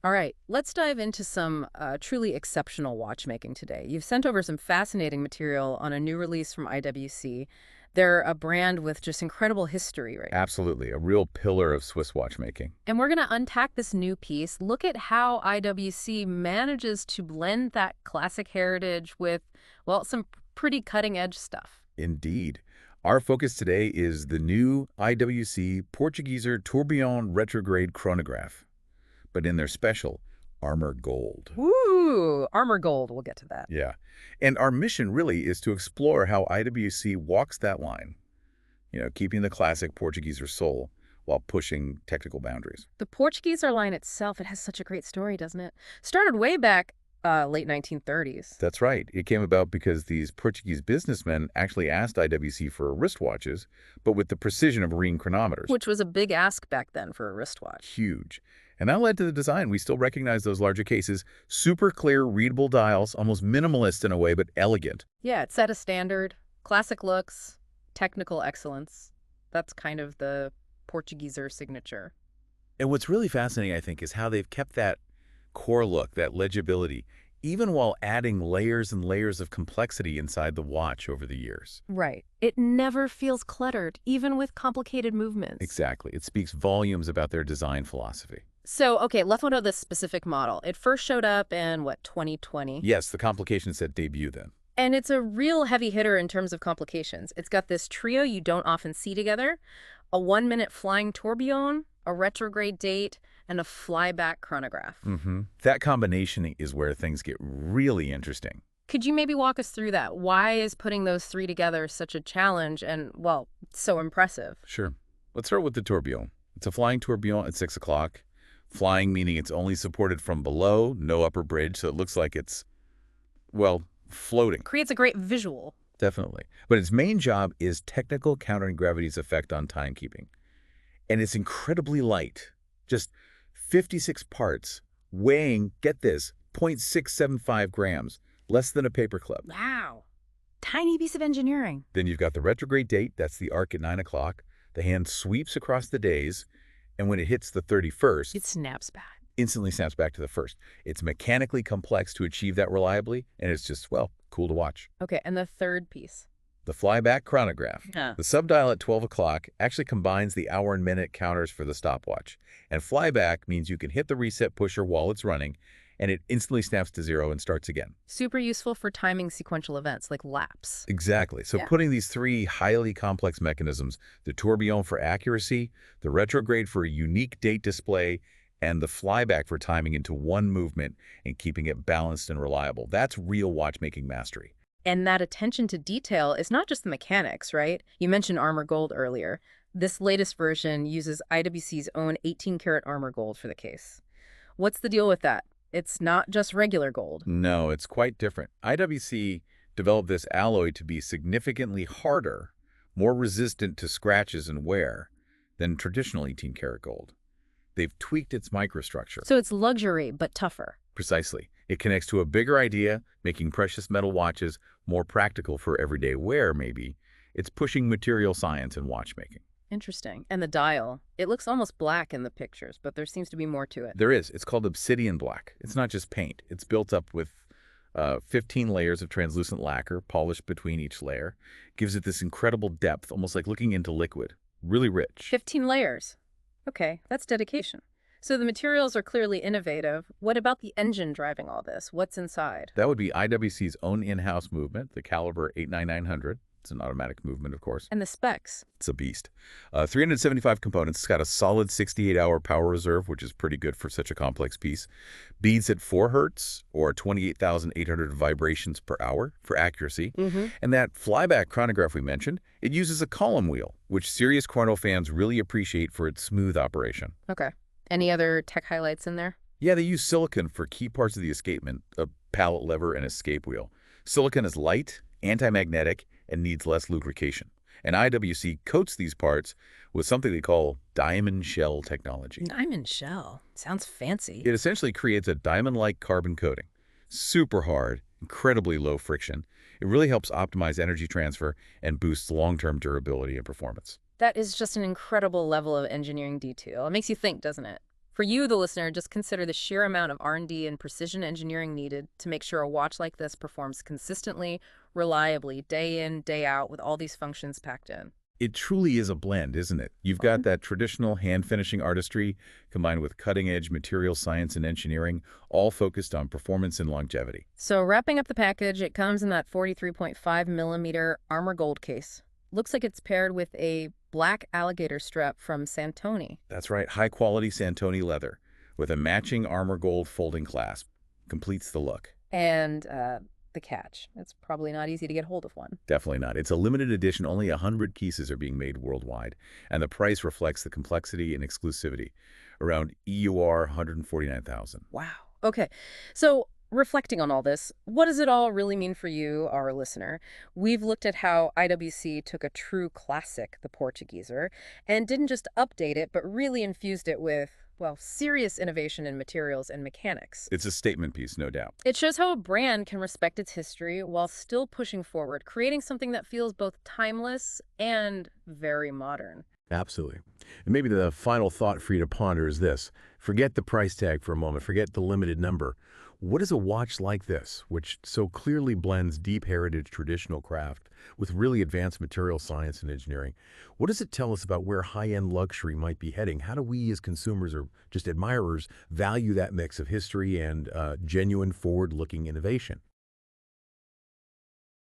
All right, let's dive into some truly exceptional watchmaking today. You've sent over some fascinating material on a new release from IWC. They're a brand with just incredible history, right? Absolutely, a real pillar of Swiss watchmaking. And we're going to unpack this new piece, look at how IWC manages to blend that classic heritage with, well, some pretty cutting-edge stuff. Indeed. Our focus today is the new IWC Portugieser Tourbillon Retrograde Chronograph, but in their special armor gold. Ooh, armor gold. We'll get to that. Yeah. And our mission really is to explore how IWC walks that line, keeping the classic Portugieser soul while pushing technical boundaries. The Portugueser line itself, it has such a great story, doesn't it? Started way back late 1930s. That's right. It came about because these Portuguese businessmen actually asked IWC for wristwatches, but with the precision of marine chronometers. Which was a big ask back then for a wristwatch. Huge. And that led to the design. We still recognize those larger cases. Super clear, readable dials, almost minimalist in a way, but elegant. Yeah, it set a standard. Classic looks, technical excellence. That's kind of the Portugieser signature. And what's really fascinating, I think, is how they've kept that core look, that legibility, even while adding layers and layers of complexity inside the watch over the years. Right. It never feels cluttered, even with complicated movements. Exactly. It speaks volumes about their design philosophy. So, okay, let's go to this specific model. It first showed up in, 2020? Yes, the complication said debut then. And it's a real heavy hitter in terms of complications. It's got this trio you don't often see together, a 1-minute flying tourbillon, a retrograde date, and a flyback chronograph. That combination is where things get really interesting. Could you maybe walk us through that? Why is putting those three together such a challenge and, well, so impressive? Sure. Let's start with the tourbillon. It's a flying tourbillon at 6 o'clock. Flying meaning it's only supported from below, no upper bridge, so it looks like it's, well, floating. Creates a great visual. Definitely. But its main job is technical countering gravity's effect on timekeeping. And it's incredibly light. Just 56 parts, weighing, get this, 0.675 grams, less than a paperclip. Wow. Tiny piece of engineering. Then you've got the retrograde date, that's the arc at 9 o'clock. The hand sweeps across the days, and when it hits the 31st, It snaps back. instantly snaps back to the first. It's mechanically complex to achieve that reliably, and it's just, well, cool to watch. Okay, and the third piece. The flyback chronograph. Huh. The subdial at 12 o'clock actually combines the hour and minute counters for the stopwatch. And flyback means you can hit the reset pusher while it's running, and it instantly snaps to 0 and starts again. Super useful for timing sequential events like laps. Exactly. So Yeah. putting these three highly complex mechanisms, the tourbillon for accuracy, the retrograde for a unique date display, and the flyback for timing into one movement and keeping it balanced and reliable, that's real watchmaking mastery. And that attention to detail is not just the mechanics, right? You mentioned armor gold earlier. This latest version uses IWC's own 18-karat armor gold for the case. What's the deal with that? It's not just regular gold. No, it's quite different. IWC developed this alloy to be significantly harder, more resistant to scratches and wear than traditional 18-karat gold. They've tweaked its microstructure. So it's luxury, but tougher. Precisely. It connects to a bigger idea, making precious metal watches more practical for everyday wear, maybe. It's pushing material science in watchmaking. Interesting. And the dial. It looks almost black in the pictures, but there seems to be more to it. There is. It's called Obsidian black. It's not just paint. It's built up with 15 layers of translucent lacquer, polished between each layer. Gives it this incredible depth, almost like looking into liquid. Really rich. 15 layers. Okay, that's dedication. So the materials are clearly innovative. What about the engine driving all this? What's inside? That would be IWC's own in-house movement, the caliber 89900. It's an automatic movement, of course. And the specs? It's a beast. 375 components. It's got a solid 68-hour power reserve, which is pretty good for such a complex piece. Beads at 4 hertz, or 28,800 vibrations per hour for accuracy. And that flyback chronograph we mentioned, it uses a column wheel, which serious chrono fans really appreciate for its smooth operation. Okay. Any other tech highlights in there? Yeah, they use silicon for key parts of the escapement, a pallet lever and escape wheel. Silicon is light, anti-magnetic, and needs less lubrication. And IWC coats these parts with something they call diamond shell technology. Diamond shell. Sounds fancy. It essentially creates a diamond-like carbon coating. Super hard, incredibly low friction. It really helps optimize energy transfer and boosts long-term durability and performance. That is just an incredible level of engineering detail. It makes you think, doesn't it? For you, the listener, just consider the sheer amount of R&D and precision engineering needed to make sure a watch like this performs consistently, reliably, day in, day out, with all these functions packed in. It truly is a blend, isn't it? You've got that traditional hand-finishing artistry combined with cutting-edge material science and engineering, all focused on performance and longevity. So wrapping up the package, it comes in that 43.5 millimeter armor gold case. Looks like it's paired with a black alligator strap from Santoni. That's right, high-quality Santoni leather with a matching armor gold folding clasp. Completes the look. And the catch. It's probably not easy to get hold of one. Definitely not. It's a limited edition. Only 100 pieces are being made worldwide, and the price reflects the complexity and exclusivity. Around EUR 149,000. Wow. Okay. So reflecting on all this, what does it all really mean for you, our listener? We've looked at how IWC took a true classic, the Portugieser, and didn't just update it, but really infused it with, well, serious innovation in materials and mechanics. It's a statement piece, no doubt. It shows how a brand can respect its history while still pushing forward, creating something that feels both timeless and very modern. Absolutely. And maybe the final thought for you to ponder is this. Forget the price tag for a moment. Forget the limited number. What is a watch like this, which so clearly blends deep heritage traditional craft with really advanced material science and engineering? What does it tell us about where high-end luxury might be heading? How do we as consumers or just admirers value that mix of history and genuine forward-looking innovation?